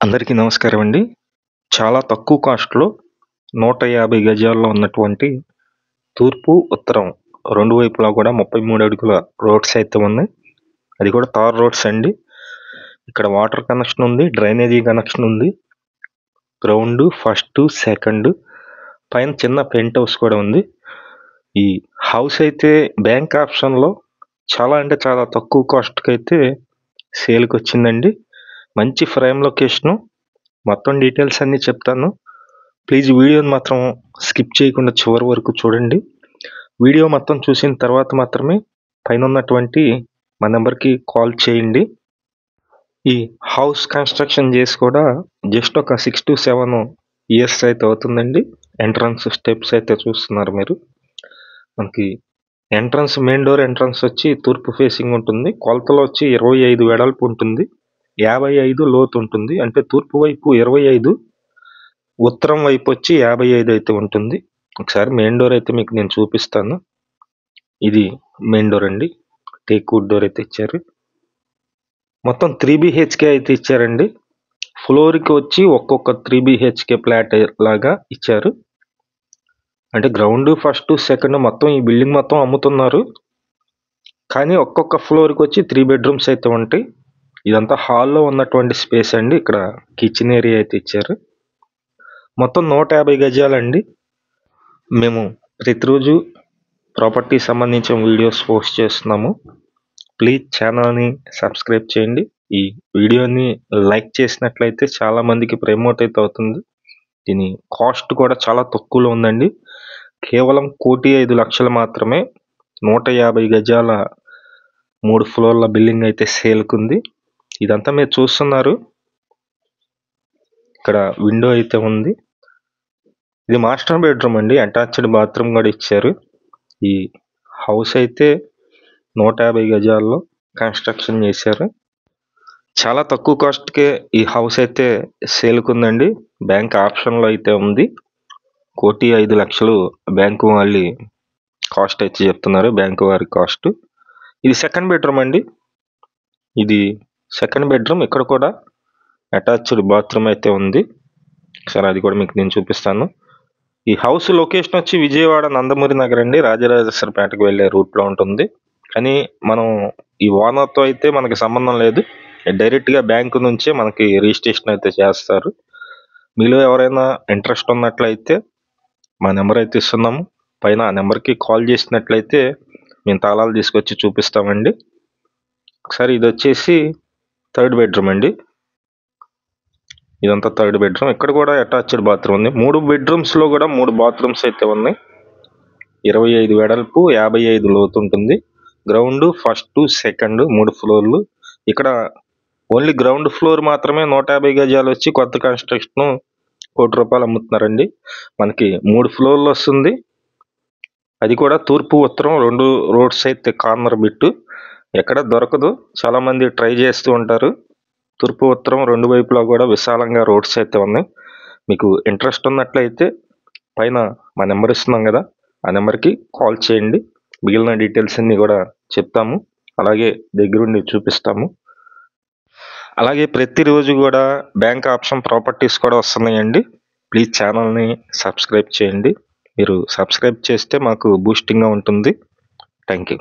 అందరికీ నమస్కారం అండి. చాలా తక్కువ కాస్ట్‌లో 150 గజాల్లో ఉన్నటువంటి తూర్పు, ఉత్తరం 2 వైపులా కూడా 33 అడుగుల రోడ్స్ అయితే ఉన్నాయి. అది కూడా తార్ రోడ్స్ అండి. ఇక్కడ వాటర్ కనెక్షన్ ఉంది, డ్రైనేజీ కనెక్షన్ ఉంది. గ్రౌండు, ఫస్టు, సెకండు పైన చిన్న పెంట్ హౌస్ కూడా ఉంది. ఈ హౌస్ అయితే బ్యాంక్ ఆప్షన్‌లో చాలా అంటే చాలా తక్కువ కాస్ట్‌కైతే సేల్‌కొచ్చిందండి. మంచి ప్రైమ్ లొకేషను. మొత్తం డీటెయిల్స్ అన్నీ చెప్తాను. ప్లీజ్ వీడియోని మాత్రం స్కిప్ చేయకుండా చివరి వరకు చూడండి. వీడియో మొత్తం చూసిన తర్వాత మాత్రమే పైన ఉన్నటువంటి మా నెంబర్‌కి కాల్ చేయండి. ఈ హౌస్ కన్స్ట్రక్షన్ చేసి కూడా జస్ట్ ఒక 6-7 ఇయర్స్ అయితే అవుతుందండి. ఎంట్రన్స్ స్టెప్స్ అయితే చూస్తున్నారు మీరు. మనకి ఎంట్రన్స్ మెయిన్ డోర్ ఎంట్రన్స్ వచ్చి తూర్పు ఫేసింగ్ ఉంటుంది. కొలతలు వచ్చి 25 వెడల్పు ఉంటుంది, 55 లోతు ఉంటుంది. అంటే తూర్పు వైపు 25, ఉత్తరం వైపు వచ్చి 55 అయితే ఉంటుంది. ఒకసారి మెయిన్ డోర్ అయితే మీకు నేను చూపిస్తాను. ఇది మెయిన్ డోర్ అండి. టేక్ వుడ్ డోర్ అయితే ఇచ్చారు. మొత్తం 3 BHK అయితే ఇచ్చారండి. ఫ్లోర్కి వచ్చి ఒక్కొక్క 3 BHK ఫ్లాట్ లాగా ఇచ్చారు. అంటే గ్రౌండ్, ఫస్ట్, సెకండ్ మొత్తం ఈ బిల్డింగ్ మొత్తం అమ్ముతున్నారు. కానీ ఒక్కొక్క ఫ్లోర్కి వచ్చి 3 బెడ్రూమ్స్ అయితే ఉంటాయి. ఇదంతా హాల్లో ఉన్నటువంటి స్పేస్ అండి. ఇక్కడ కిచెన్ ఏరియా అయితే ఇచ్చారు. మొత్తం 150 గజాలండి. మేము ప్రతిరోజు ప్రాపర్టీ సంబంధించిన వీడియోస్ పోస్ట్ చేస్తున్నాము. ప్లీజ్ ఛానల్ని సబ్స్క్రైబ్ చేయండి. ఈ వీడియోని లైక్ చేసినట్లయితే చాలా మందికి ప్రమోట్ అయితే అవుతుంది. దీని కాస్ట్ కూడా చాలా తక్కువలో ఉందండి. కేవలం 1,05,00,000 మాత్రమే. 150 గజాల 3 ఫ్లోర్ల బిల్డింగ్ అయితే సేల్కుంది. ఇదంతా మీరు చూస్తున్నారు. ఇక్కడ విండో అయితే ఉంది. ఇది మాస్టర్ బెడ్రూమ్ అండి. అటాచ్డ్ బాత్రూమ్ కూడా ఇచ్చారు. ఈ హౌస్ అయితే 150 గజాల్లో కన్స్ట్రక్షన్ చేశారు. చాలా తక్కువ కాస్ట్కే ఈ హౌస్ అయితే సేల్కుందండి. బ్యాంక్ ఆప్షన్లో అయితే ఉంది. 1,05,00,000 బ్యాంకు వాళ్ళు కాస్ట్ అయితే చెప్తున్నారు. బ్యాంకు వారి కాస్ట్. ఇది సెకండ్ బెడ్రూమ్ అండి. ఇది సెకండ్ బెడ్రూమ్. ఇక్కడ కూడా అటాచ్డ్ బాత్రూమ్ అయితే ఉంది. సరే, అది కూడా మీకు నేను చూపిస్తాను. ఈ హౌస్ లొకేషన్ వచ్చి విజయవాడ నందమూరి నగర్ అండి. రాజరాజేశ్వరపేటకు వెళ్ళే రూట్లో ఉంటుంది. కానీ మనం ఈ ఓనర్తో అయితే మనకి సంబంధం లేదు. డైరెక్ట్గా బ్యాంకు నుంచే మనకి రిజిస్ట్రేషన్ అయితే చేస్తారు. మీలో ఎవరైనా ఇంట్రెస్ట్ ఉన్నట్లయితే మా నెంబర్ అయితే ఇస్తున్నాము. పైన ఆ నెంబర్కి కాల్ చేసినట్లయితే మేము తాళాలు తీసుకొచ్చి చూపిస్తామండి. ఒకసారి ఇది వచ్చేసి థర్డ్ బెడ్రూమ్ అండి. ఇదంతా థర్డ్ బెడ్రూమ్. ఇక్కడ కూడా అటాచ్డ్ బాత్రూమ్ ఉంది. 3 బెడ్రూమ్స్లో కూడా 3 బాత్రూమ్స్ అయితే ఉన్నాయి. 25 వెడల్పు, 55 లోతు ఉంటుంది. గ్రౌండ్, ఫస్ట్, సెకండ్ 3 ఫ్లోర్లు. ఇక్కడ ఓన్లీ గ్రౌండ్ ఫ్లోర్ మాత్రమే 150 గజాలు వచ్చి కొత్త కన్స్ట్రక్షన్ ₹1,00,00,000 అమ్ముతున్నారండి. మనకి 3 ఫ్లోర్లు వస్తుంది. అది కూడా తూర్పు, ఉత్తరం 2 రోడ్స్ అయితే కార్నర్ బిట్టు. ఎక్కడ దొరకదు. చాలా మంది ట్రై చేస్తూ ఉంటారు. తూర్పు, ఉత్తరం 2 వైపులా కూడా విశాలంగా రోడ్స్ అయితే ఉన్నాయి. మీకు ఇంట్రెస్ట్ ఉన్నట్లయితే పైన మా నెంబర్ ఇస్తున్నాం కదా, ఆ నెంబర్కి కాల్ చేయండి. మిగిలిన డీటెయిల్స్ అన్నీ కూడా చెప్తాము. అలాగే దగ్గరుండి చూపిస్తాము. అలాగే ప్రతిరోజు కూడా బ్యాంక్ ఆప్షన్ ప్రాపర్టీస్ కూడా వస్తున్నాయండి. ప్లీజ్ ఛానల్ని సబ్స్క్రైబ్ చేయండి. మీరు సబ్స్క్రైబ్ చేస్తే మాకు బూస్టింగ్గా ఉంటుంది. Thank you.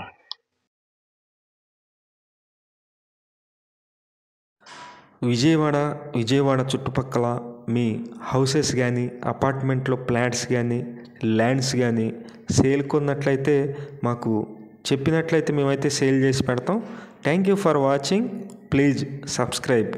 విజయవాడ చుట్టుపక్కల మీ హౌసెస్ కానీ, అపార్ట్మెంట్లో ఫ్లాట్స్ కానీ, ల్యాండ్స్ కానీ సేల్కొన్నట్లయితే మాకు చెప్పినట్లయితే మేమైతే సేల్ చేసి పెడతాం. Thank you for watching. Please subscribe.